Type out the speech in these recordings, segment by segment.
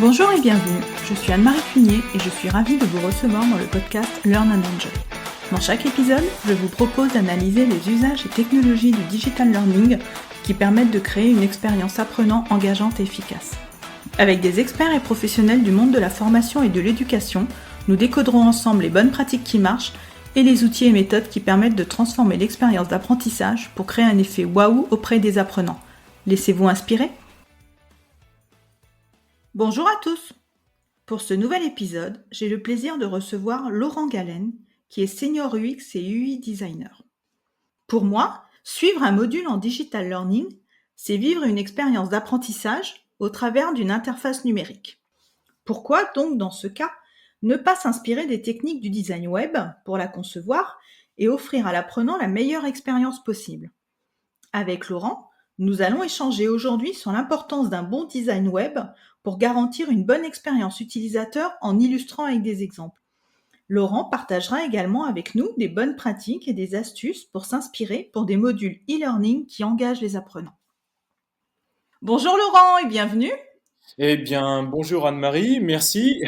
Bonjour et bienvenue, je suis Anne-Marie Cunier et je suis ravie de vous recevoir dans le podcast Learn and Enjoy. Dans chaque épisode, je vous propose d'analyser les usages et technologies du digital learning qui permettent de créer une expérience apprenant engageante et efficace. Avec des experts et professionnels du monde de la formation et de l'éducation, nous décoderons ensemble les bonnes pratiques qui marchent et les outils et méthodes qui permettent de transformer l'expérience d'apprentissage pour créer un effet waouh auprès des apprenants. Laissez-vous inspirer ? Bonjour à tous! Pour ce nouvel épisode, j'ai le plaisir de recevoir Laurent Galen, qui est Senior UX et UI Designer. Pour moi, suivre un module en digital learning, c'est vivre une expérience d'apprentissage au travers d'une interface numérique. Pourquoi donc, dans ce cas, ne pas s'inspirer des techniques du design web pour la concevoir et offrir à l'apprenant la meilleure expérience possible ? Avec Laurent, nous allons échanger aujourd'hui sur l'importance d'un bon design web pour garantir une bonne expérience utilisateur en illustrant avec des exemples. Laurent partagera également avec nous des bonnes pratiques et des astuces pour s'inspirer pour des modules e-learning qui engagent les apprenants. Bonjour Laurent et bienvenue. Eh bien, bonjour Anne-Marie, merci.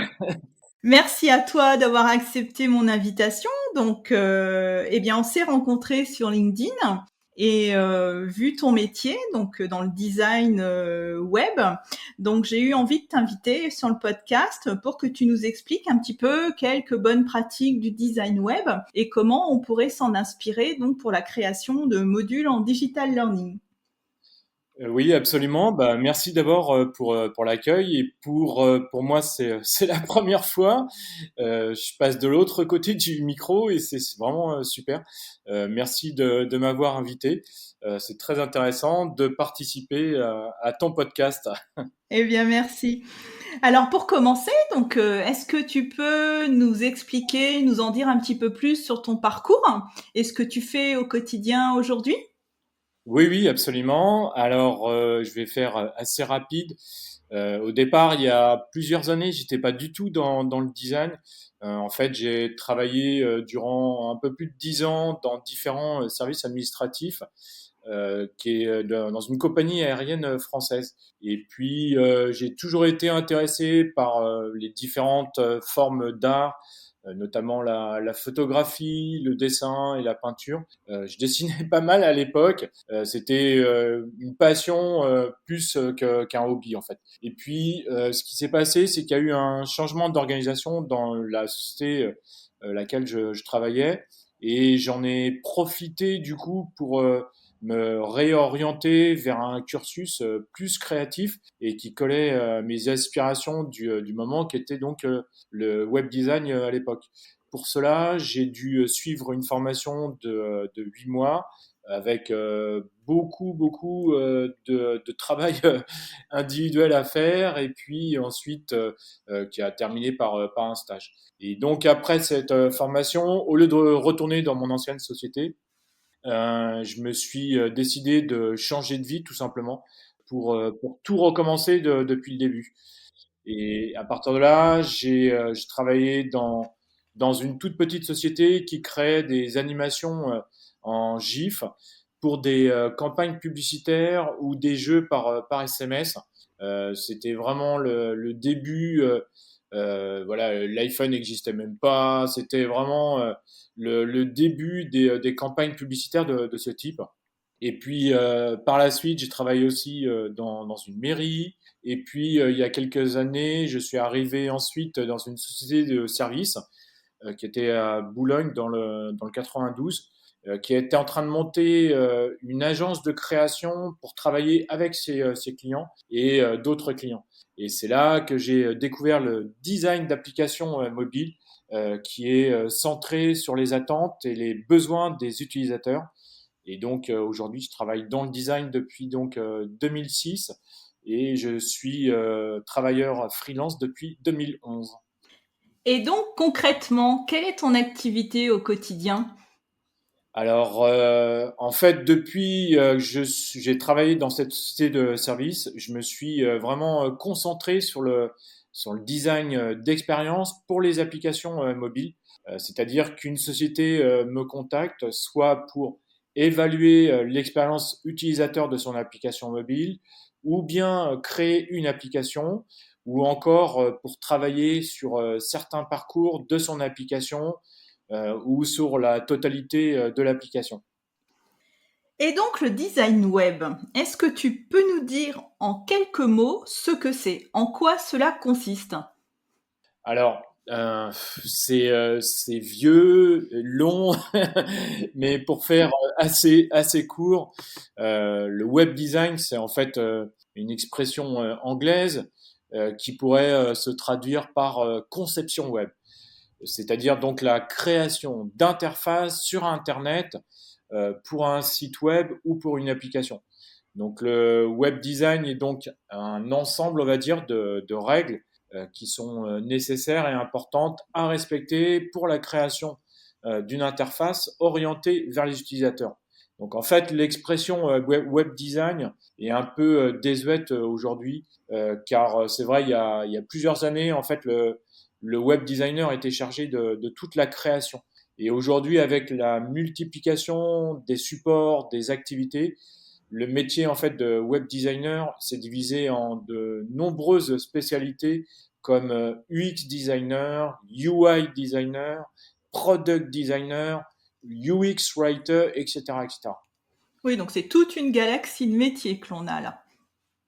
Merci à toi d'avoir accepté mon invitation. Donc, on s'est rencontrés sur LinkedIn. Et vu ton métier, donc dans le design web, donc j'ai eu envie de t'inviter sur le podcast pour que tu nous expliques un petit peu quelques bonnes pratiques du design web et comment on pourrait s'en inspirer donc pour la création de modules en digital learning. Oui, absolument. Bah, merci d'abord pour l'accueil et pour moi c'est la première fois. Je passe de l'autre côté du micro et c'est vraiment super. Merci de m'avoir invité. C'est très intéressant de participer à ton podcast. Eh bien, merci. Alors pour commencer, donc est-ce que tu peux nous expliquer, nous en dire un petit peu plus sur ton parcours et ce que tu fais au quotidien aujourd'hui ? Oui, oui, absolument. Alors, je vais faire assez rapide. Au départ, il y a plusieurs années, j'étais pas du tout dans le design. En fait, j'ai travaillé durant un peu plus de 10 ans dans différents services administratifs, qui est dans une compagnie aérienne française. Et puis, j'ai toujours été intéressé par les différentes formes d'art, notamment la photographie, le dessin et la peinture. Je dessinais pas mal à l'époque. C'était une passion plus qu'un hobby en fait. Et puis, ce qui s'est passé, c'est qu'il y a eu un changement d'organisation dans la société laquelle je travaillais, et j'en ai profité du coup pour me réorienter vers un cursus plus créatif et qui collait mes aspirations du moment, qui était donc le web design à l'époque. Pour cela, j'ai dû suivre une formation de 8 mois avec beaucoup de travail individuel à faire, et puis ensuite qui a terminé par un stage. Et donc après cette formation, au lieu de retourner dans mon ancienne société, je me suis décidé de changer de vie tout simplement pour tout recommencer depuis le début. Et à partir de là, j'ai travaillé dans une toute petite société qui crée des animations en GIF pour des campagnes publicitaires ou des jeux par SMS. C'était vraiment le début. Voilà, l'iPhone n'existait même pas. C'était vraiment le début des campagnes publicitaires de ce type. Et puis par la suite, j'ai travaillé aussi dans une mairie. Et puis il y a quelques années, je suis arrivé ensuite dans une société de services qui était à Boulogne dans le 92, qui était en train de monter une agence de création pour travailler avec ses clients et d'autres clients. Et c'est là que j'ai découvert le design d'applications mobiles qui est centré sur les attentes et les besoins des utilisateurs. Et donc aujourd'hui, je travaille dans le design depuis donc 2006, et je suis travailleur freelance depuis 2011. Et donc concrètement, quelle est ton activité au quotidien ? Alors, en fait, depuis j'ai travaillé dans cette société de service, je me suis vraiment concentré sur le design d'expérience pour les applications mobiles. C'est-à-dire qu'une société me contacte soit pour évaluer l'expérience utilisateur de son application mobile, ou bien créer une application, ou encore pour travailler sur certains parcours de son application ou sur la totalité de l'application. Et donc le design web, est-ce que tu peux nous dire en quelques mots ce que c'est? En quoi cela consiste? Alors, c'est vieux, long, mais pour faire assez court, le web design, c'est en fait une expression anglaise qui pourrait se traduire par conception web, c'est-à-dire donc la création d'interfaces sur Internet pour un site web ou pour une application. Donc le web design est donc un ensemble, on va dire, de règles qui sont nécessaires et importantes à respecter pour la création d'une interface orientée vers les utilisateurs. Donc en fait, l'expression web design est un peu désuète aujourd'hui, car c'est vrai, il y a plusieurs années, en fait, le web designer était chargé de toute la création. Et aujourd'hui, avec la multiplication des supports, des activités, le métier en fait de web designer s'est divisé en de nombreuses spécialités comme UX designer, UI designer, product designer, UX writer, etc., etc. Oui, donc c'est toute une galaxie de métiers que l'on a là.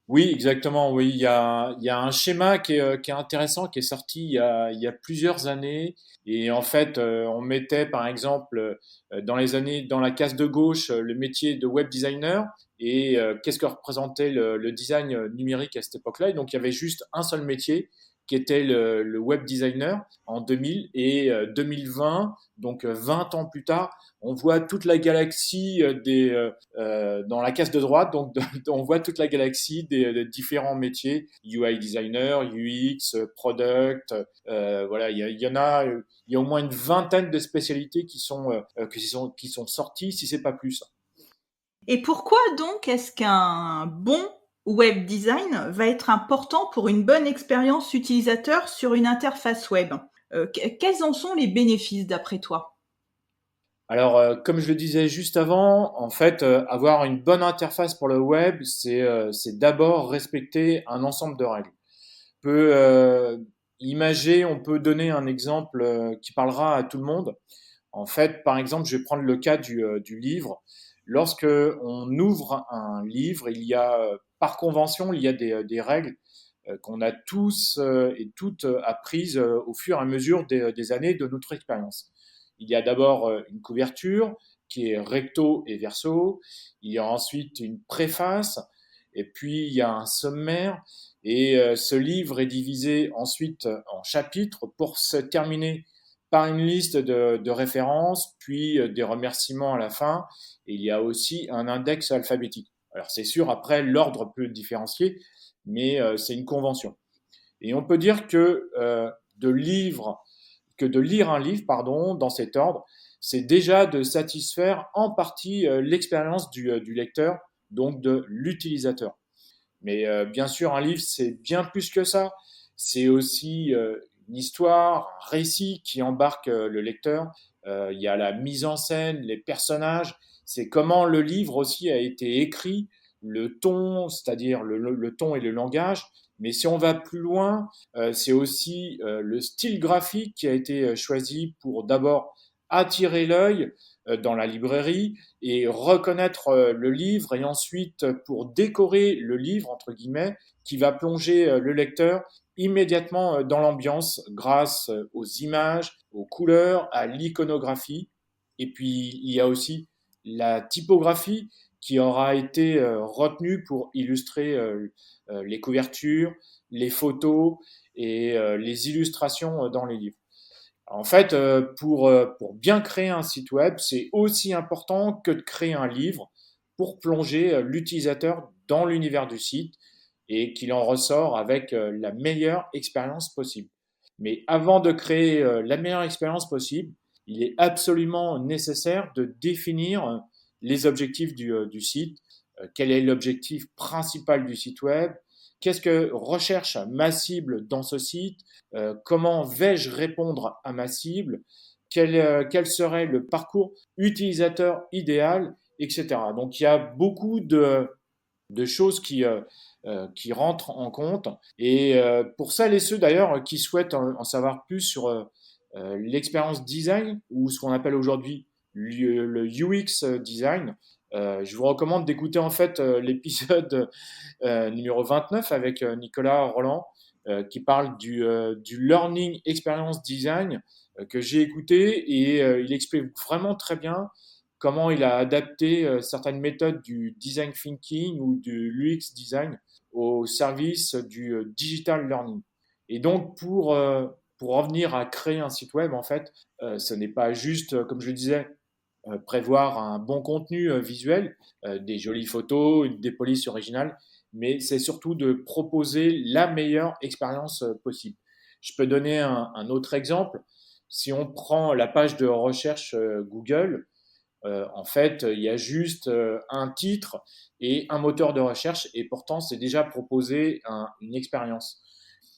Oui, exactement. Oui, il y a un schéma qui est intéressant, qui est sorti il y a plusieurs années. Et en fait, on mettait, par exemple, dans les années, dans la case de gauche, le métier de web designer et qu'est-ce que représentait le design numérique à cette époque-là. Et donc, il y avait juste un seul métier qui était le web designer en 2000 et 2020, donc 20 ans plus tard, on voit toute la galaxie dans la case de droite, donc on voit toute la galaxie des différents métiers, UI designer, UX, product, voilà, il y en a, il y a au moins une vingtaine de spécialités qui sont sorties, si c'est pas plus. Et pourquoi donc est-ce qu'un bon web design va être important pour une bonne expérience utilisateur sur une interface web? Quels en sont les bénéfices d'après toi? Alors, comme je le disais juste avant, en fait, avoir une bonne interface pour le web, c'est d'abord respecter un ensemble de règles. On peut donner un exemple qui parlera à tout le monde. En fait, par exemple, je vais prendre le cas du livre. Lorsque on ouvre un livre, il y a, par convention, il y a des règles qu'on a tous et toutes apprises au fur et à mesure des années de notre expérience. Il y a d'abord une couverture qui est recto et verso. Il y a ensuite une préface. Et puis il y a un sommaire. Et ce livre est divisé ensuite en chapitres pour se terminer par une liste de références, puis des remerciements à la fin. Et il y a aussi un index alphabétique. Alors c'est sûr, après, l'ordre peut différencier, mais c'est une convention. Et on peut dire que de lire un livre, pardon, dans cet ordre, c'est déjà de satisfaire en partie l'expérience du lecteur, donc de l'utilisateur. Mais bien sûr, un livre, c'est bien plus que ça. C'est aussi une histoire, un récit qui embarque le lecteur. Il y a la mise en scène, les personnages. C'est comment le livre aussi a été écrit, le ton, c'est-à-dire le ton et le langage. Mais si on va plus loin, c'est aussi le style graphique qui a été choisi pour d'abord attirer l'œil dans la librairie et reconnaître le livre et ensuite pour décorer le livre, entre guillemets, qui va plonger le lecteur immédiatement dans l'ambiance grâce aux images, aux couleurs, à l'iconographie. Et puis, il y a aussi la typographie qui aura été retenue pour illustrer les couvertures, les photos et les illustrations dans les livres. En fait, pour bien créer un site web, c'est aussi important que de créer un livre pour plonger l'utilisateur dans l'univers du site et qu'il en ressort avec la meilleure expérience possible. Mais avant de créer la meilleure expérience possible, il est absolument nécessaire de définir les objectifs du site, quel est l'objectif principal du site web, qu'est-ce que recherche ma cible dans ce site, comment vais-je répondre à ma cible, quel serait le parcours utilisateur idéal, etc. Donc il y a beaucoup de choses qui rentrent en compte. Et pour celles et ceux d'ailleurs qui souhaitent en savoir plus sur l'expérience design ou ce qu'on appelle aujourd'hui le UX design, je vous recommande d'écouter en fait l'épisode numéro 29 avec Nicolas Roland qui parle du Learning Experience Design que j'ai écouté et il explique vraiment très bien comment il a adapté certaines méthodes du design thinking ou du l'UX design au service du digital learning. Et donc pour revenir à créer un site web, en fait, ce n'est pas juste, comme je le disais, prévoir un bon contenu visuel, des jolies photos, des polices originales, mais c'est surtout de proposer la meilleure expérience possible. Je peux donner un autre exemple. Si on prend la page de recherche Google, en fait, il y a juste un titre et un moteur de recherche, et pourtant, c'est déjà proposé une expérience.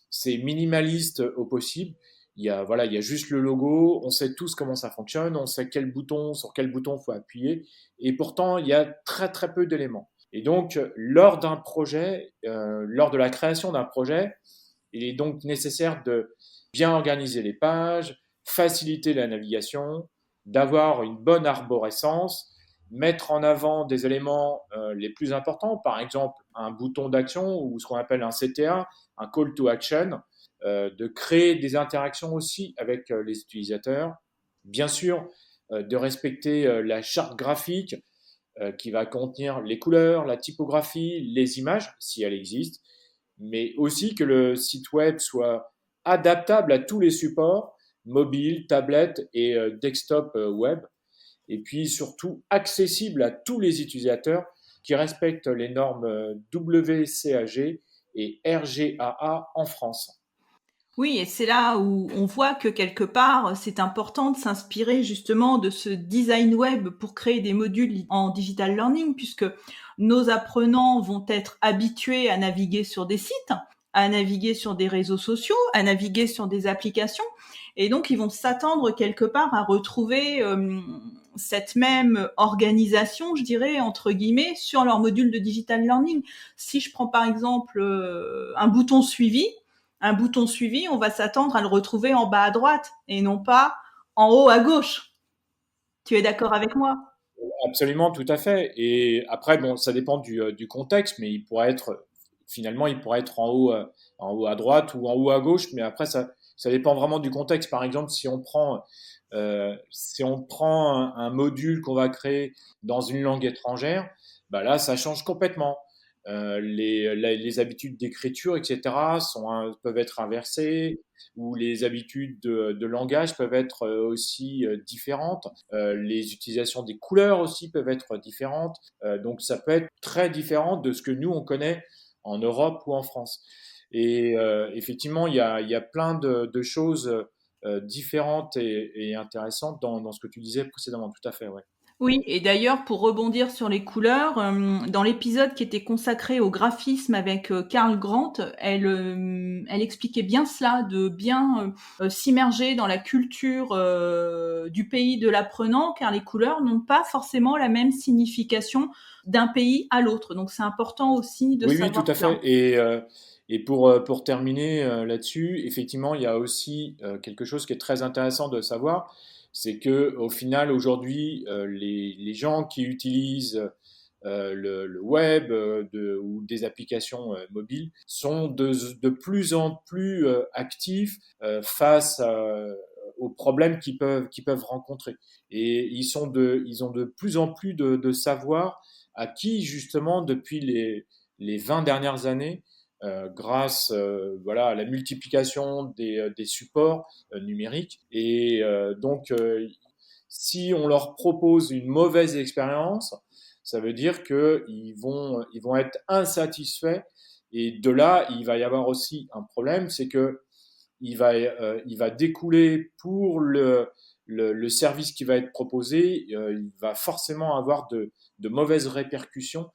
C'est minimaliste au possible. Il y a juste le logo, on sait tous comment ça fonctionne, on sait sur quel bouton faut appuyer, et pourtant, il y a très très peu d'éléments. Et donc, lors de la création d'un projet, il est donc nécessaire de bien organiser les pages, faciliter la navigation, d'avoir une bonne arborescence, mettre en avant des éléments les plus importants, par exemple un bouton d'action ou ce qu'on appelle un CTA, un call to action, de créer des interactions aussi avec les utilisateurs, bien sûr de respecter la charte graphique qui va contenir les couleurs, la typographie, les images, si elles existent, mais aussi que le site web soit adaptable à tous les supports, mobile, tablette et desktop web, et puis surtout accessible à tous les utilisateurs qui respectent les normes WCAG et RGAA en France. Oui, et c'est là où on voit que quelque part, c'est important de s'inspirer justement de ce design web pour créer des modules en digital learning, puisque nos apprenants vont être habitués à naviguer sur des sites, à naviguer sur des réseaux sociaux, à naviguer sur des applications, et donc ils vont s'attendre quelque part à retrouver cette même organisation, je dirais, entre guillemets, sur leur module de digital learning. Si je prends par exemple un bouton suivi, on va s'attendre à le retrouver en bas à droite et non pas en haut à gauche. Tu es d'accord avec moi? Absolument, tout à fait. Et après, bon, ça dépend du contexte, mais il pourrait être en haut à droite ou en haut à gauche, mais après, ça dépend vraiment du contexte. Par exemple, si on prend un module qu'on va créer dans une langue étrangère, bah là, ça change complètement. Les habitudes d'écriture, etc., peuvent être inversées, ou les habitudes de langage peuvent être aussi différentes. Les utilisations des couleurs aussi peuvent être différentes. Donc ça peut être très différent de ce que nous, on connaît en Europe ou en France. Et effectivement, il y a plein de choses différentes et intéressantes dans ce que tu disais précédemment. Tout à fait, ouais. Oui, et d'ailleurs, pour rebondir sur les couleurs, dans l'épisode qui était consacré au graphisme avec Karl Grant, elle expliquait bien cela, de bien s'immerger dans la culture du pays de l'apprenant, car les couleurs n'ont pas forcément la même signification d'un pays à l'autre. Donc c'est important aussi de Oui, oui, tout savoir à cela. fait. Et pour terminer là-dessus, effectivement, il y a aussi quelque chose qui est très intéressant de savoir, c'est que au final, aujourd'hui, les gens qui utilisent le web ou des applications mobiles sont de plus en plus actifs face aux problèmes qu'ils peuvent rencontrer. Et ils ont de plus en plus de savoir acquis justement depuis les 20 dernières années grâce voilà, à la multiplication des supports numériques. Et si on leur propose une mauvaise expérience, ça veut dire ils vont être insatisfaits. Et de là, il va y avoir aussi un problème, c'est que il va découler pour le service qui va être proposé, il va forcément avoir de mauvaises répercussions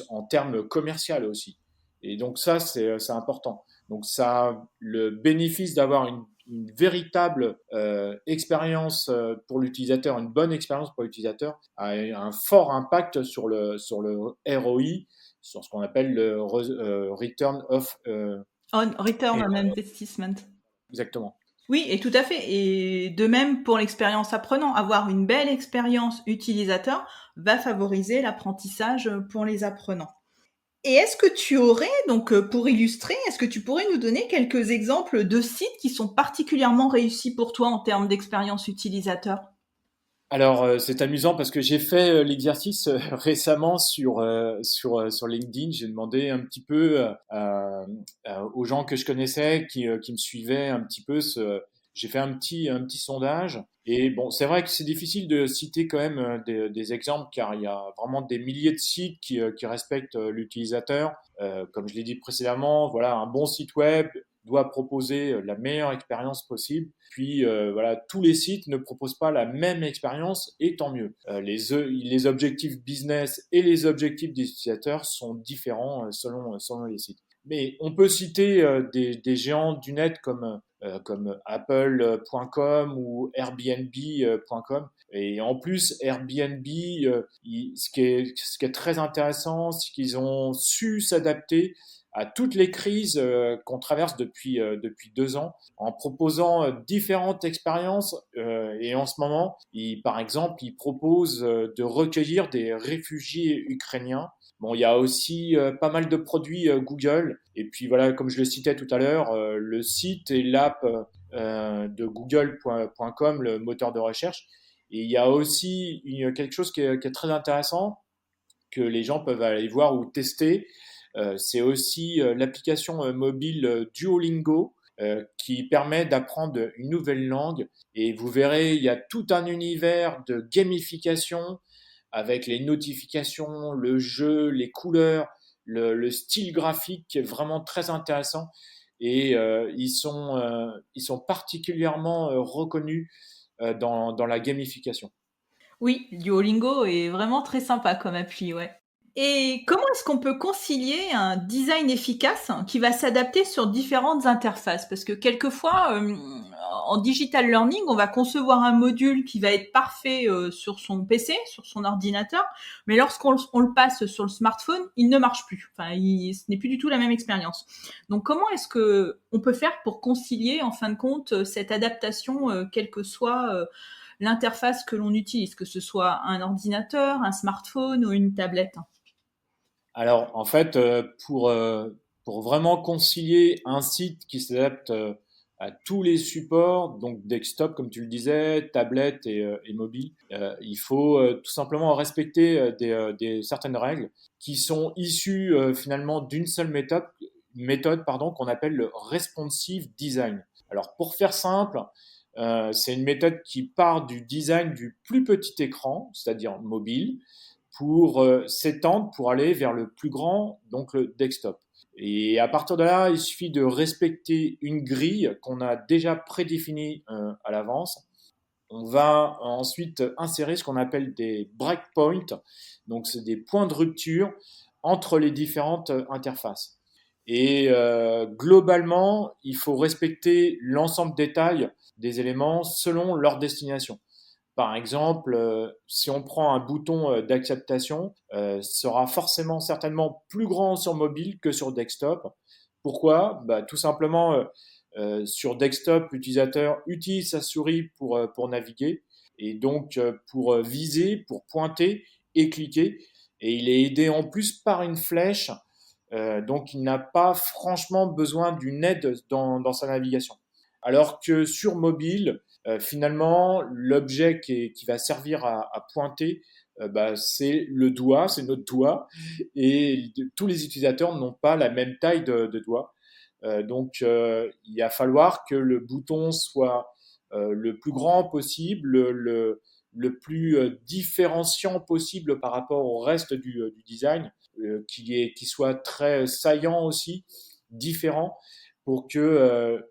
en termes commerciaux aussi. Et donc ça, c'est important. Donc ça a le bénéfice d'avoir une véritable expérience pour l'utilisateur, une bonne expérience pour l'utilisateur, a un fort impact sur le ROI, sur ce qu'on appelle le return of On return et- on investment. exactement. Oui, et tout à fait. Et de même pour l'expérience apprenant, avoir une belle expérience utilisateur va favoriser l'apprentissage pour les apprenants. Et est-ce que tu aurais, donc pour illustrer, est-ce que tu pourrais nous donner quelques exemples de sites qui sont particulièrement réussis pour toi en termes d'expérience utilisateur? Alors, c'est amusant parce que j'ai fait l'exercice récemment sur LinkedIn. J'ai demandé un petit peu aux gens que je connaissais qui me suivaient un petit peu. J'ai fait un petit sondage. Et bon, c'est vrai que c'est difficile de citer quand même des exemples car il y a vraiment des milliers de sites qui respectent l'utilisateur. Comme je l'ai dit précédemment, voilà, un bon site web doit proposer la meilleure expérience possible. Puis voilà, tous les sites ne proposent pas la même expérience et tant mieux. Les objectifs business et les objectifs des utilisateurs sont différents selon les sites. Mais on peut citer des géants du net comme Apple.com ou Airbnb.com. Et en plus, Airbnb, ce qui est très intéressant, c'est qu'ils ont su s'adapter à toutes les crises qu'on traverse depuis 2 ans en proposant différentes expériences. Et en ce moment, par exemple, ils proposent de recueillir des réfugiés ukrainiens. Bon, il y a aussi pas mal de produits Google. Et puis voilà, comme je le citais tout à l'heure, le site et l'app de google.com, le moteur de recherche. Et il y a aussi quelque chose qui est très intéressant que les gens peuvent aller voir ou tester. C'est aussi l'application mobile Duolingo qui permet d'apprendre une nouvelle langue. Et vous verrez, il y a tout un univers de gamification avec les notifications, le jeu, les couleurs, le style graphique qui est vraiment très intéressant. Et ils sont particulièrement reconnus dans la gamification. Oui, Duolingo est vraiment très sympa comme appli, ouais. Et comment est-ce qu'on peut concilier un design efficace qui va s'adapter sur différentes interfaces? Parce que quelquefois, en digital learning, on va concevoir un module qui va être parfait sur son PC, sur son ordinateur, mais lorsqu'on le passe sur le smartphone, il ne marche plus. Enfin, ce n'est plus du tout la même expérience. Donc, comment est-ce que on peut faire pour concilier, en fin de compte, cette adaptation, quelle que soit l'interface que l'on utilise, que ce soit un ordinateur, un smartphone ou une tablette? Alors, en fait, pour vraiment concilier un site qui s'adapte à tous les supports, donc desktop, comme tu le disais, tablette et mobile, il faut tout simplement respecter certaines règles qui sont issues finalement d'une seule méthode pardon, qu'on appelle le responsive design. Alors, pour faire simple, c'est une méthode qui part du design du plus petit écran, c'est-à-dire mobile, pour s'étendre, pour aller vers le plus grand, donc le desktop. Et à partir de là, il suffit de respecter une grille qu'on a déjà prédéfinie à l'avance. On va ensuite insérer ce qu'on appelle des breakpoints, donc c'est des points de rupture entre les différentes interfaces. Et globalement, il faut respecter l'ensemble des tailles des éléments selon leur destination. Par exemple, si on prend un bouton d'acceptation, sera forcément certainement plus grand sur mobile que sur desktop. Pourquoi? Bah, tout simplement, sur desktop, l'utilisateur utilise sa souris pour naviguer et donc pour viser, pour pointer et cliquer. Et il est aidé en plus par une flèche, donc il n'a pas franchement besoin d'une aide dans sa navigation. Alors que sur mobile, finalement, l'objet qui va servir à pointer, bah, c'est le doigt, c'est notre doigt, et tous les utilisateurs n'ont pas la même taille de doigt. Donc, il va falloir que le bouton soit le plus grand possible, le plus différenciant possible par rapport au reste du design, qui soit très saillant aussi, différent, pour que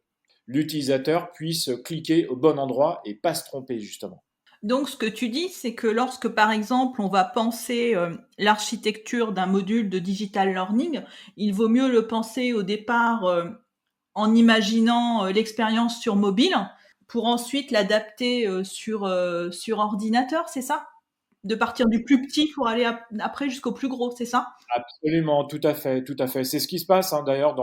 l'utilisateur puisse cliquer au bon endroit et pas se tromper justement. Donc, ce que tu dis, c'est que lorsque, par exemple, on va penser l'architecture d'un module de digital learning, il vaut mieux le penser au départ en imaginant l'expérience sur mobile pour ensuite l'adapter sur ordinateur, c'est ça? de partir du plus petit pour aller après jusqu'au plus gros, c'est ça? Absolument, tout à fait, tout à fait. C'est ce qui se passe hein, d'ailleurs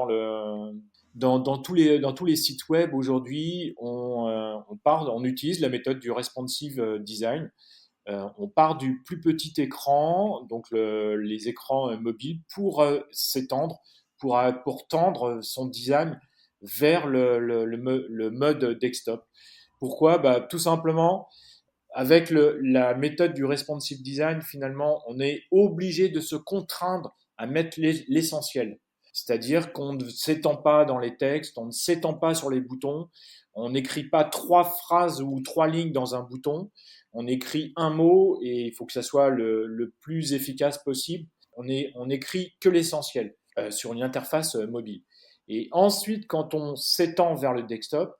dans tous les sites web aujourd'hui. On utilise la méthode du responsive design. On part du plus petit écran, donc les écrans mobiles, pour s'étendre, pour tendre son design vers le mode desktop. Pourquoi? Bah, tout simplement, avec la méthode du responsive design, finalement, on est obligé de se contraindre à mettre l'essentiel. C'est-à-dire qu'on ne s'étend pas dans les textes, on ne s'étend pas sur les boutons, on n'écrit pas 3 phrases ou 3 lignes dans un bouton, on écrit un mot et il faut que ça soit le plus efficace possible. On écrit que l'essentiel sur une interface mobile. Et ensuite, quand on s'étend vers le desktop,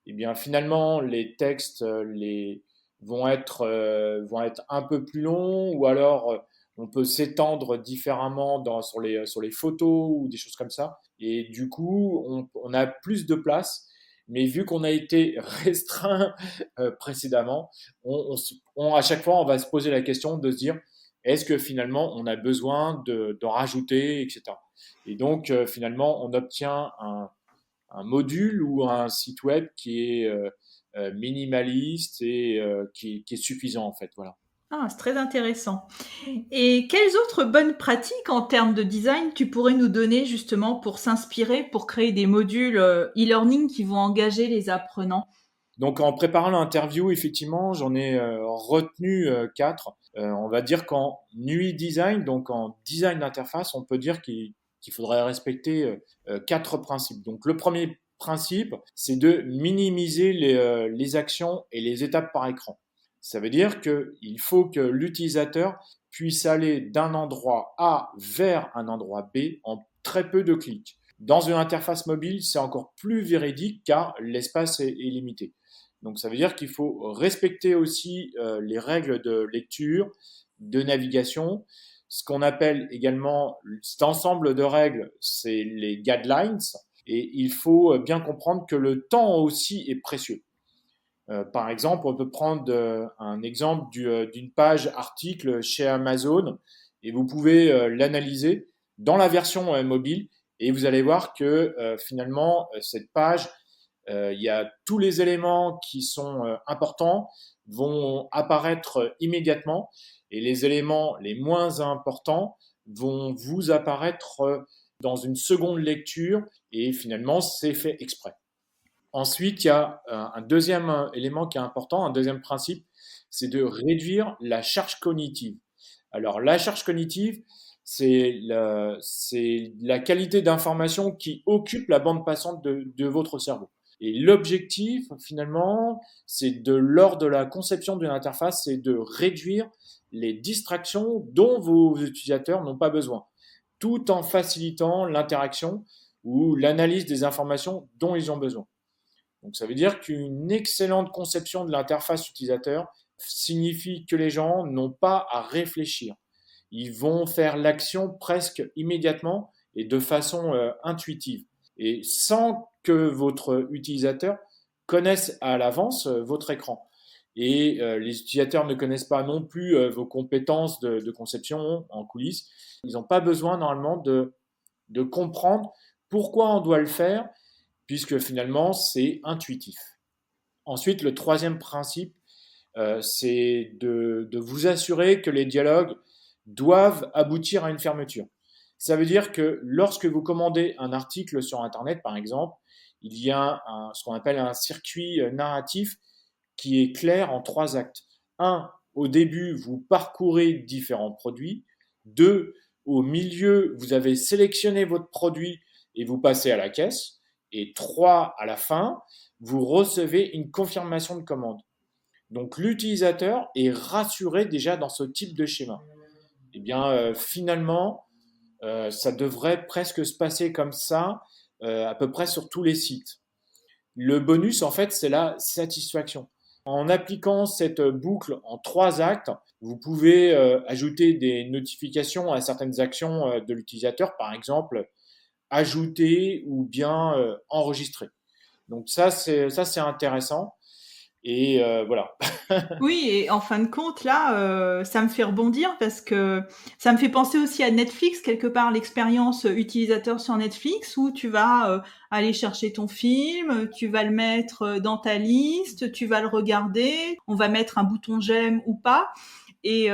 eh bien finalement les textes vont être un peu plus longs ou alors on peut s'étendre différemment sur les photos ou des choses comme ça. Et du coup, on a plus de place. Mais vu qu'on a été restreint précédemment, à chaque fois, on va se poser la question de se dire, est-ce que finalement, on a besoin d'en rajouter, etc. Et donc, finalement, on obtient un module ou un site web qui est minimaliste et qui est suffisant en fait. Voilà. Ah, c'est très intéressant. Et quelles autres bonnes pratiques en termes de design tu pourrais nous donner justement pour s'inspirer, pour créer des modules e-learning qui vont engager les apprenants? Donc en préparant l'interview, effectivement, j'en ai retenu 4. On va dire qu'en UI design, donc en design d'interface, on peut dire qu'il faudrait respecter 4 principes. Donc le premier principe, c'est de minimiser les actions et les étapes par écran. Ça veut dire qu'il faut que l'utilisateur puisse aller d'un endroit A vers un endroit B en très peu de clics. Dans une interface mobile, c'est encore plus véridique car l'espace est limité. Donc ça veut dire qu'il faut respecter aussi les règles de lecture, de navigation. Ce qu'on appelle également cet ensemble de règles, c'est les guidelines. Et il faut bien comprendre que le temps aussi est précieux. Par exemple, on peut prendre un exemple d'une page article chez Amazon et vous pouvez l'analyser dans la version mobile et vous allez voir que finalement, cette page, il y a tous les éléments qui sont importants vont apparaître immédiatement et les éléments les moins importants vont vous apparaître dans une seconde lecture et finalement, c'est fait exprès. Ensuite, il y a un deuxième élément qui est important, un deuxième principe, c'est de réduire la charge cognitive. Alors, la charge cognitive, c'est la qualité d'information qui occupe la bande passante de votre cerveau. Et l'objectif, finalement, lors de la conception d'une interface, c'est de réduire les distractions dont vos utilisateurs n'ont pas besoin, tout en facilitant l'interaction ou l'analyse des informations dont ils ont besoin. Donc ça veut dire qu'une excellente conception de l'interface utilisateur signifie que les gens n'ont pas à réfléchir. Ils vont faire l'action presque immédiatement et de façon intuitive. Et sans que votre utilisateur connaisse à l'avance votre écran. Et les utilisateurs ne connaissent pas non plus vos compétences de conception en coulisses. Ils n'ont pas besoin normalement de comprendre pourquoi on doit le faire puisque finalement, c'est intuitif. Ensuite, le troisième principe, c'est de vous assurer que les dialogues doivent aboutir à une fermeture. Ça veut dire que lorsque vous commandez un article sur Internet, par exemple, il y a ce qu'on appelle un circuit narratif qui est clair en 3 actes. Un, au début, vous parcourez différents produits. Deux, au milieu, vous avez sélectionné votre produit et vous passez à la caisse. Et 3, à la fin, vous recevez une confirmation de commande. Donc l'utilisateur est rassuré déjà dans ce type de schéma. Eh bien, finalement, ça devrait presque se passer comme ça à peu près sur tous les sites. Le bonus, en fait, c'est la satisfaction. En appliquant cette boucle en 3 actes, vous pouvez ajouter des notifications à certaines actions de l'utilisateur, par exemple ajouter ou bien enregistrer. Donc ça c'est intéressant. Et voilà. Oui, et en fin de compte, là, ça me fait rebondir parce que ça me fait penser aussi à Netflix, quelque part, l'expérience utilisateur sur Netflix où tu vas aller chercher ton film, tu vas le mettre dans ta liste, tu vas le regarder, on va mettre un bouton j'aime ou pas. Et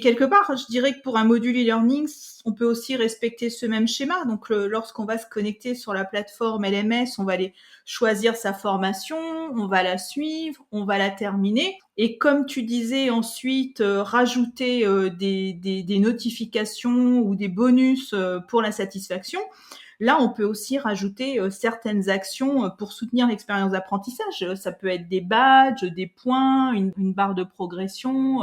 quelque part, je dirais que pour un module e-learning, on peut aussi respecter ce même schéma. Donc, lorsqu'on va se connecter sur la plateforme LMS, on va aller choisir sa formation, on va la suivre, on va la terminer. Et comme tu disais ensuite, rajouter des notifications ou des bonus pour la satisfaction. Là, on peut aussi rajouter certaines actions pour soutenir l'expérience d'apprentissage. Ça peut être des badges, des points, une barre de progression,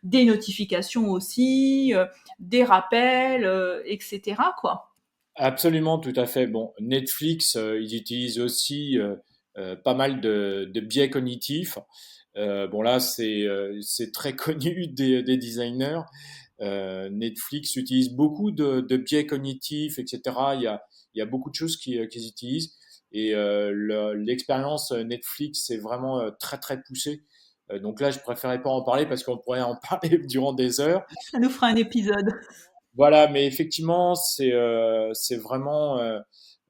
des notifications aussi, des rappels, etc. quoi. Absolument, tout à fait. Bon, Netflix, ils utilisent aussi pas mal de biais cognitifs. Bon, là, c'est très connu des designers. Netflix utilise beaucoup de biais cognitifs, etc. Il y a beaucoup de choses qu'ils utilisent. Et l'expérience Netflix est vraiment très, très poussée. Donc là, je préférais pas en parler parce qu'on pourrait en parler durant des heures. Ça nous fera un épisode. Voilà, mais effectivement, c'est vraiment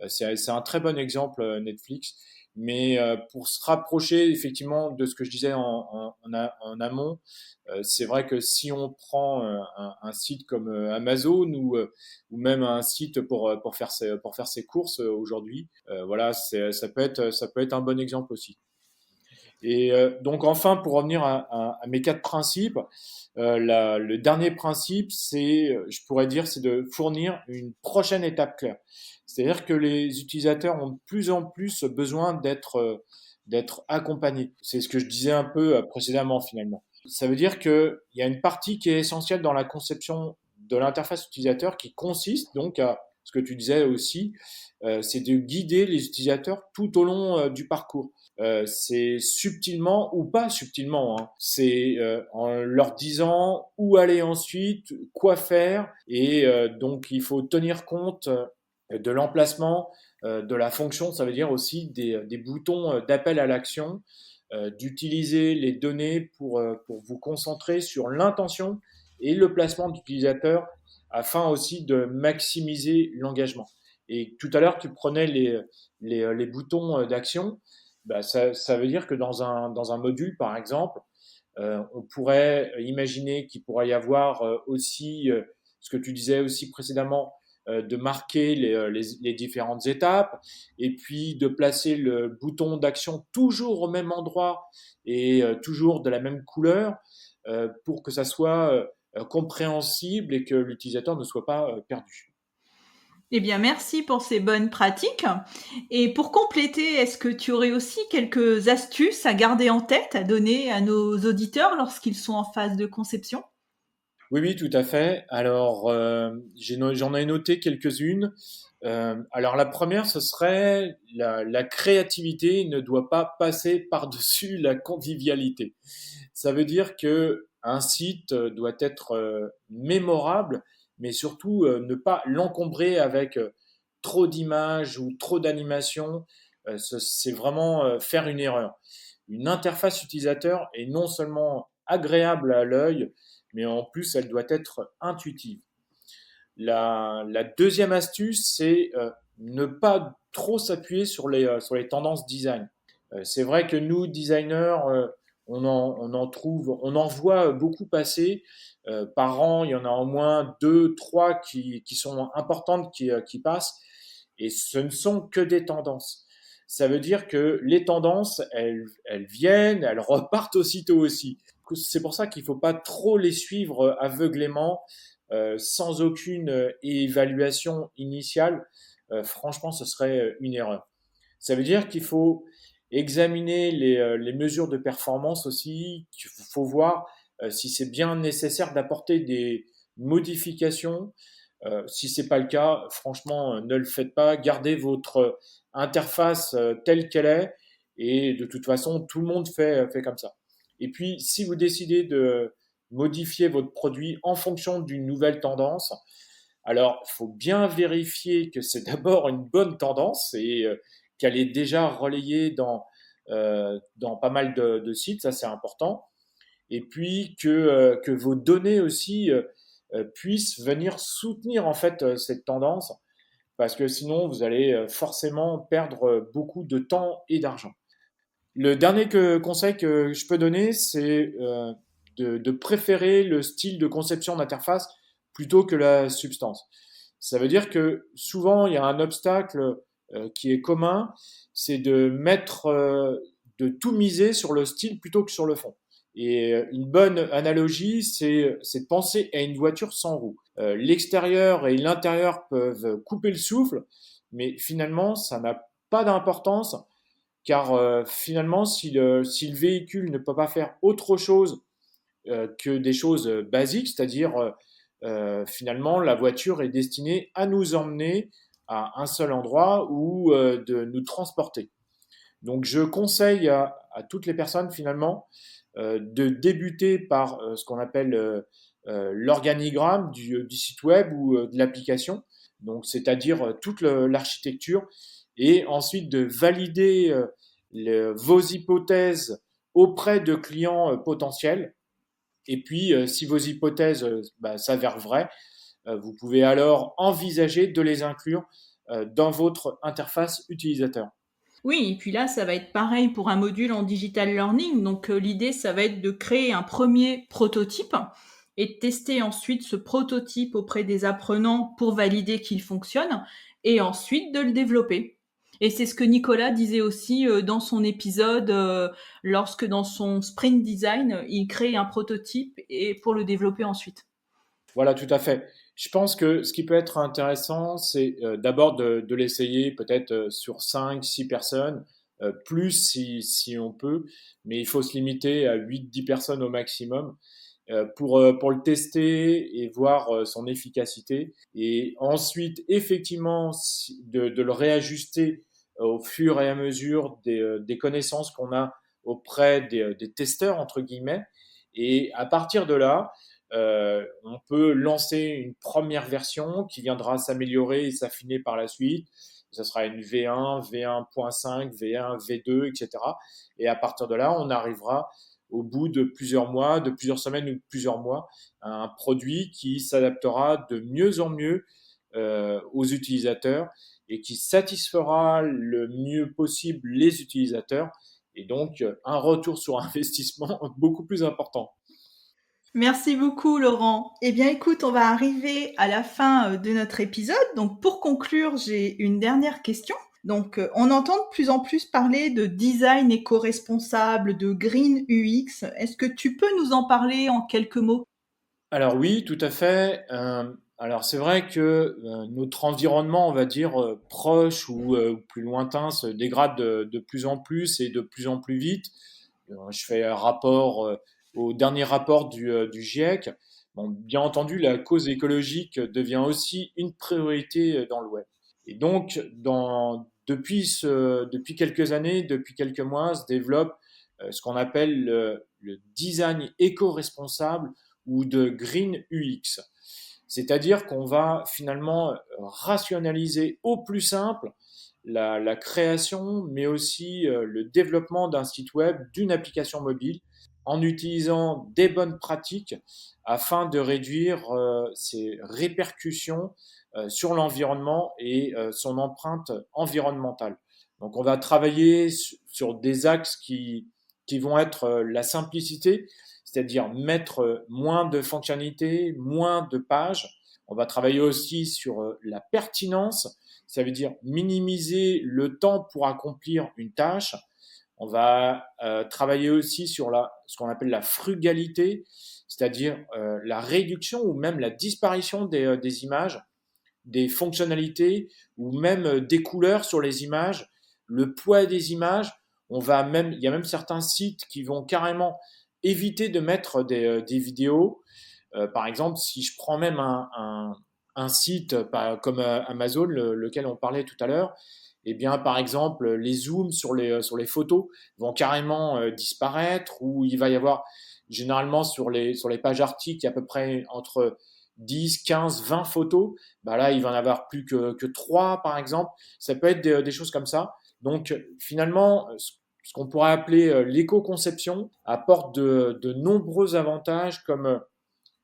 c'est un très bon exemple Netflix. Mais pour se rapprocher effectivement de ce que je disais en amont, c'est vrai que si on prend un site comme Amazon ou même un site pour faire ses courses aujourd'hui, voilà, ça peut être un bon exemple aussi. Et donc enfin, pour revenir à mes quatre principes, le dernier principe, je pourrais dire, c'est de fournir une prochaine étape claire. C'est-à-dire que les utilisateurs ont de plus en plus besoin d'être accompagnés. C'est ce que je disais un peu précédemment finalement. Ça veut dire qu'il y a une partie qui est essentielle dans la conception de l'interface utilisateur qui consiste donc à ce que tu disais aussi, c'est de guider les utilisateurs tout au long du parcours. C'est subtilement ou pas subtilement, hein, c'est en leur disant où aller ensuite, quoi faire, et donc il faut tenir compte de l'emplacement, de la fonction, ça veut dire aussi des boutons d'appel à l'action, d'utiliser les données pour vous concentrer sur l'intention et le placement d'utilisateur afin aussi de maximiser l'engagement. Et tout à l'heure, tu prenais les boutons d'action. Bah, ça veut dire que dans un module, par exemple, on pourrait imaginer qu'il pourrait y avoir aussi, ce que tu disais aussi précédemment, de marquer les différentes étapes et puis de placer le bouton d'action toujours au même endroit et toujours de la même couleur pour que ça soit compréhensible et que l'utilisateur ne soit pas perdu. Eh bien, merci pour ces bonnes pratiques. Et pour compléter, est-ce que tu aurais aussi quelques astuces à garder en tête, à donner à nos auditeurs lorsqu'ils sont en phase de conception? Oui, oui, tout à fait. Alors, j'en ai noté quelques-unes. Alors, la première, ce serait la créativité ne doit pas passer par-dessus la convivialité. Ça veut dire que un site doit être mémorable, mais surtout ne pas l'encombrer avec trop d'images ou trop d'animations. C'est vraiment faire une erreur. Une interface utilisateur est non seulement agréable à l'œil, mais en plus, elle doit être intuitive. La deuxième astuce, c'est ne pas trop s'appuyer sur les tendances design. C'est vrai que nous, designers, on en voit beaucoup passer. Par an, il y en a au moins deux, trois qui sont importantes qui passent. Et ce ne sont que des tendances. Ça veut dire que les tendances, elles viennent, elles repartent aussitôt aussi. C'est pour ça qu'il ne faut pas trop les suivre aveuglément, sans aucune évaluation initiale. Franchement, ce serait une erreur. Ça veut dire qu'il faut examiner les mesures de performance aussi. Il faut voir si c'est bien nécessaire d'apporter des modifications. Si c'est pas le cas, franchement, ne le faites pas. Gardez votre interface telle qu'elle est. Et de toute façon, tout le monde fait comme ça. Et puis, si vous décidez de modifier votre produit en fonction d'une nouvelle tendance, alors, il faut bien vérifier que c'est d'abord une bonne tendance et qu'elle est déjà relayée dans pas mal de sites, ça c'est important. Et puis que vos données aussi puissent venir soutenir en fait cette tendance, parce que sinon vous allez forcément perdre beaucoup de temps et d'argent. Le dernier conseil que je peux donner, c'est de préférer le style de conception d'interface plutôt que la substance. Ça veut dire que souvent, il y a un obstacle qui est commun, c'est de tout miser sur le style plutôt que sur le fond. Et une bonne analogie, c'est de penser à une voiture sans roues. L'extérieur et l'intérieur peuvent couper le souffle, mais finalement, ça n'a pas d'importance car finalement, si le véhicule ne peut pas faire autre chose que des choses basiques, c'est-à-dire finalement la voiture est destinée à nous emmener à un seul endroit ou de nous transporter. Donc je conseille à toutes les personnes finalement de débuter par ce qu'on appelle l'organigramme du site web ou de l'application, donc c'est-à-dire toute l'architecture, et ensuite de valider vos hypothèses auprès de clients potentiels. Et puis, si vos hypothèses s'avèrent vraies, vous pouvez alors envisager de les inclure dans votre interface utilisateur. Oui, et puis là, ça va être pareil pour un module en digital learning. Donc, l'idée, ça va être de créer un premier prototype et de tester ensuite ce prototype auprès des apprenants pour valider qu'il fonctionne et ensuite de le développer. Et c'est ce que Nicolas disait aussi dans son épisode, lorsque dans son sprint design, il crée un prototype et pour le développer ensuite. Voilà, tout à fait. Je pense que ce qui peut être intéressant, c'est d'abord de l'essayer peut-être sur 5, 6 personnes, plus si on peut, mais il faut se limiter à 8, 10 personnes au maximum pour le tester et voir son efficacité. Et ensuite, effectivement, de le réajuster au fur et à mesure des connaissances qu'on a auprès des testeurs, entre guillemets. Et à partir de là, on peut lancer une première version qui viendra s'améliorer et s'affiner par la suite. Ça sera une V1, V1.5, V1, V2, etc. Et à partir de là, on arrivera au bout de plusieurs mois, de plusieurs semaines ou de plusieurs mois, à un produit qui s'adaptera de mieux en mieux aux utilisateurs et qui satisfera le mieux possible les utilisateurs et donc un retour sur investissement beaucoup plus important. Merci beaucoup, Laurent. Eh bien, écoute, on va arriver à la fin de notre épisode. Donc, pour conclure, j'ai une dernière question. Donc, on entend de plus en plus parler de design éco-responsable, de green UX. Est-ce que tu peux nous en parler en quelques mots? Alors oui, tout à fait. Alors c'est vrai que notre environnement, on va dire proche ou plus lointain, se dégrade de plus en plus et de plus en plus vite. Je fais un rapport au dernier rapport du GIEC. Bon, bien entendu, la cause écologique devient aussi une priorité dans le web. Et donc, depuis quelques années, depuis quelques mois, se développe ce qu'on appelle le design éco-responsable ou de green UX. C'est-à-dire qu'on va finalement rationaliser au plus simple la création, mais aussi le développement d'un site web, d'une application mobile, en utilisant des bonnes pratiques afin de réduire ses répercussions sur l'environnement et son empreinte environnementale. Donc on va travailler sur des axes qui vont être la simplicité, c'est-à-dire mettre moins de fonctionnalités, moins de pages. On va travailler aussi sur la pertinence, ça veut dire minimiser le temps pour accomplir une tâche. On va travailler aussi sur ce qu'on appelle la frugalité, c'est-à-dire la réduction ou même la disparition des images, des fonctionnalités ou même des couleurs sur les images, le poids des images. Il y a même certains sites qui vont carrément éviter de mettre des vidéos. Par exemple, si je prends même un site comme Amazon, lequel on parlait tout à l'heure, eh bien, par exemple, les zooms sur les photos vont carrément disparaître, ou il va y avoir, généralement, sur les pages articles, il y a à peu près entre 10, 15, 20 photos. Bah là, il va en avoir plus que 3, par exemple. Ça peut être des choses comme ça. Donc, finalement, ce qu'on pourrait appeler l'éco-conception apporte de nombreux avantages comme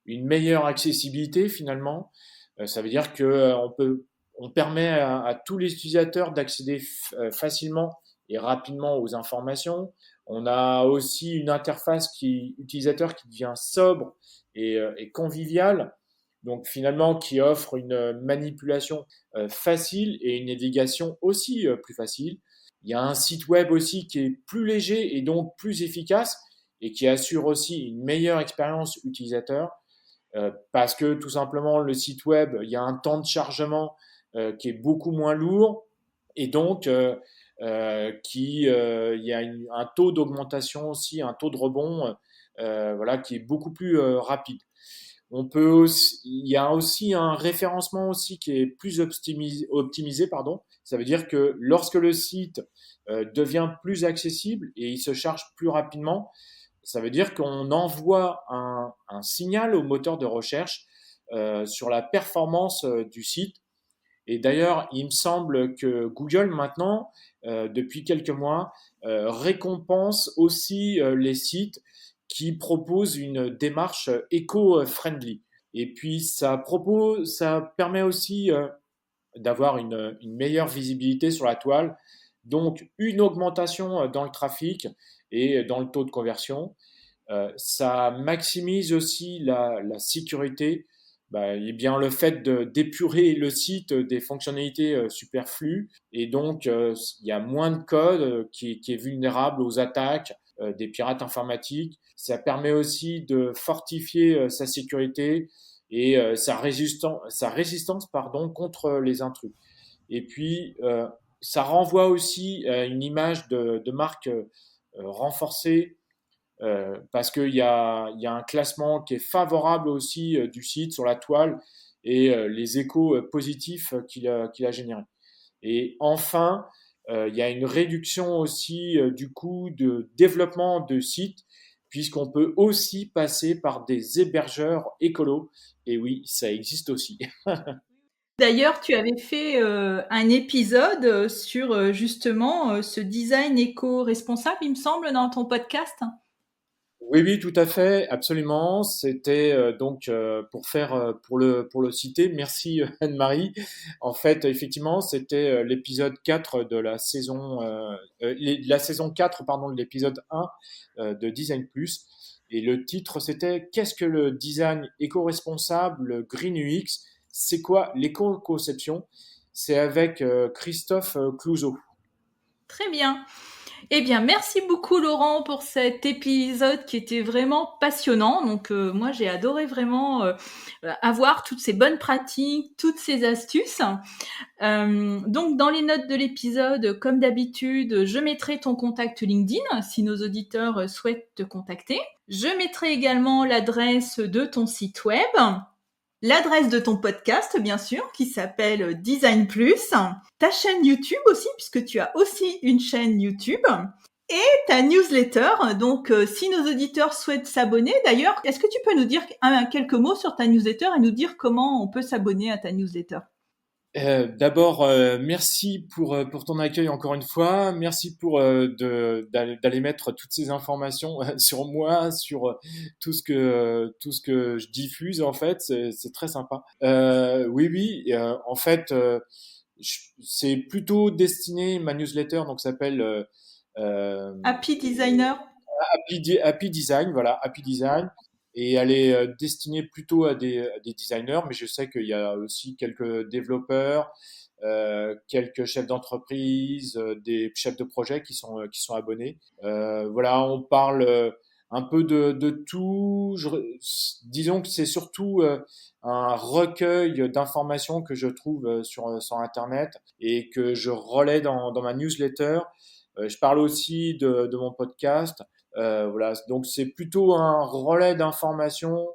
une meilleure accessibilité finalement. Ça veut dire que on permet à tous les utilisateurs d'accéder facilement et rapidement aux informations. On a aussi une interface utilisateur qui devient sobre et conviviale, donc finalement qui offre une manipulation facile et une navigation aussi plus facile. Il y a un site web aussi qui est plus léger et donc plus efficace et qui assure aussi une meilleure expérience utilisateur parce que tout simplement le site web, il y a un temps de chargement qui est beaucoup moins lourd et donc il y a un taux d'augmentation aussi, un taux de rebond voilà, qui est beaucoup plus rapide. Il y a aussi un référencement aussi qui est plus optimisé, pardon. Ça veut dire que lorsque le site devient plus accessible et il se charge plus rapidement, ça veut dire qu'on envoie un signal au moteur de recherche sur la performance du site. Et d'ailleurs, il me semble que Google maintenant, depuis quelques mois, récompense aussi les sites qui proposent une démarche éco-friendly. Et puis ça permet aussi d'avoir une meilleure visibilité sur la toile, donc une augmentation dans le trafic et dans le taux de conversion. Ça maximise aussi la sécurité. Et bien le fait d'épurer le site des fonctionnalités superflues et donc il y a moins de code qui est vulnérable aux attaques des pirates informatiques. Ça permet aussi de fortifier sa sécurité et sa résistance pardon, contre les intrus. Et puis ça renvoie aussi à une image de marque renforcée parce il y a un classement qui est favorable aussi du site sur la toile et les échos positifs qu'il a générés. Et enfin, il y a une réduction aussi du coût de développement de sites, puisqu'on peut aussi passer par des hébergeurs écolos. Et oui, ça existe aussi. D'ailleurs, tu avais fait un épisode sur justement ce design éco-responsable, il me semble, dans ton podcast. Oui, oui, tout à fait, absolument. C'était donc pour le citer. Merci Anne-Marie. En fait, effectivement, c'était l'épisode 4 de la saison 4 pardon, de l'épisode 1 de Design Plus. Et le titre, c'était Qu'est-ce que le design éco-responsable, le Green UX? C'est quoi l'éco-conception? C'est avec Christophe Clouzot. Très bien. Eh bien, merci beaucoup Laurent pour cet épisode qui était vraiment passionnant. Donc moi j'ai adoré vraiment avoir toutes ces bonnes pratiques, toutes ces astuces. Donc dans les notes de l'épisode, comme d'habitude, je mettrai ton contact LinkedIn si nos auditeurs souhaitent te contacter. Je mettrai également l'adresse de ton site web. L'adresse de ton podcast, bien sûr, qui s'appelle Design Plus. Ta chaîne YouTube aussi, puisque tu as aussi une chaîne YouTube. Et ta newsletter. Donc, si nos auditeurs souhaitent s'abonner, d'ailleurs, est-ce que tu peux nous dire quelques mots sur ta newsletter et nous dire comment on peut s'abonner à ta newsletter? D'abord, merci pour ton accueil encore une fois. Merci d'aller mettre toutes ces informations sur moi, sur tout ce que je diffuse en fait. C'est très sympa. Oui, oui. En fait, c'est plutôt destiné ma newsletter donc s'appelle euh, Happy Designer? Happy Design, voilà, Happy Design. Et elle est destinée plutôt à des designers, mais je sais qu'il y a aussi quelques développeurs, quelques chefs d'entreprise, des chefs de projet qui sont abonnés. Voilà, on parle un peu de tout. Disons que c'est surtout un recueil d'informations que je trouve sur Internet et que je relais dans ma newsletter. Je parle aussi de mon podcast. Voilà, donc c'est plutôt un relais d'informations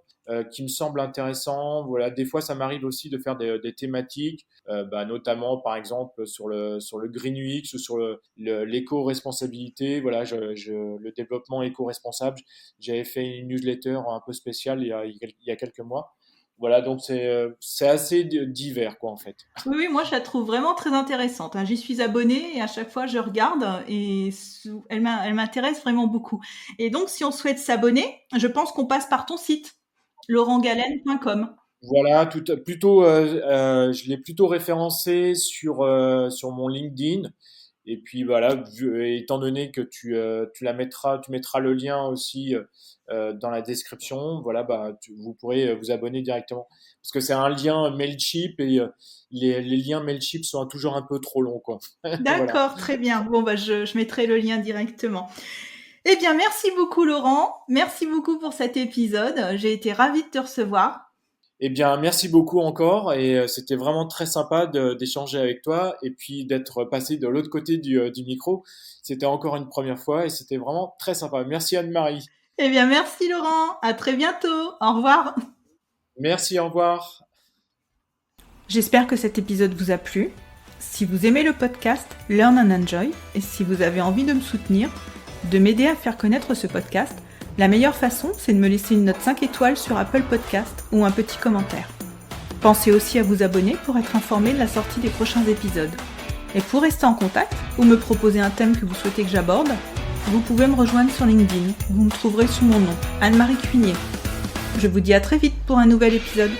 qui me semble intéressant. Voilà, des fois ça m'arrive aussi de faire des thématiques, notamment par exemple sur le Green UX ou sur l'éco-responsabilité. Voilà, le développement éco-responsable. J'avais fait une newsletter un peu spéciale il y a quelques mois. Voilà, donc c'est assez divers, quoi, en fait. Oui, oui, moi je la trouve vraiment très intéressante, hein. J'y suis abonnée et à chaque fois je regarde et elle m'intéresse vraiment beaucoup. Et donc si on souhaite s'abonner, je pense qu'on passe par ton site, laurentgalen.com. Voilà, plutôt, je l'ai plutôt référencé sur mon LinkedIn. Et puis voilà, étant donné que tu mettras le lien aussi dans la description, voilà, bah, vous pourrez vous abonner directement. Parce que c'est un lien Mailchimp et les liens Mailchimp sont toujours un peu trop longs, quoi. Voilà. D'accord, très bien. Bon, bah, je mettrai le lien directement. Eh bien, merci beaucoup Laurent. Merci beaucoup pour cet épisode. J'ai été ravie de te recevoir. Eh bien, merci beaucoup encore et c'était vraiment très sympa d'échanger avec toi et puis d'être passé de l'autre côté du micro. C'était encore une première fois et c'était vraiment très sympa. Merci Anne-Marie. Eh bien, merci Laurent. À très bientôt. Au revoir. Merci, au revoir. J'espère que cet épisode vous a plu. Si vous aimez le podcast Learn and Enjoy et si vous avez envie de me soutenir, de m'aider à faire connaître ce podcast, la meilleure façon, c'est de me laisser une note 5 étoiles sur Apple Podcast ou un petit commentaire. Pensez aussi à vous abonner pour être informé de la sortie des prochains épisodes. Et pour rester en contact ou me proposer un thème que vous souhaitez que j'aborde, vous pouvez me rejoindre sur LinkedIn. Vous me trouverez sous mon nom, Anne-Marie Cuinier. Je vous dis à très vite pour un nouvel épisode.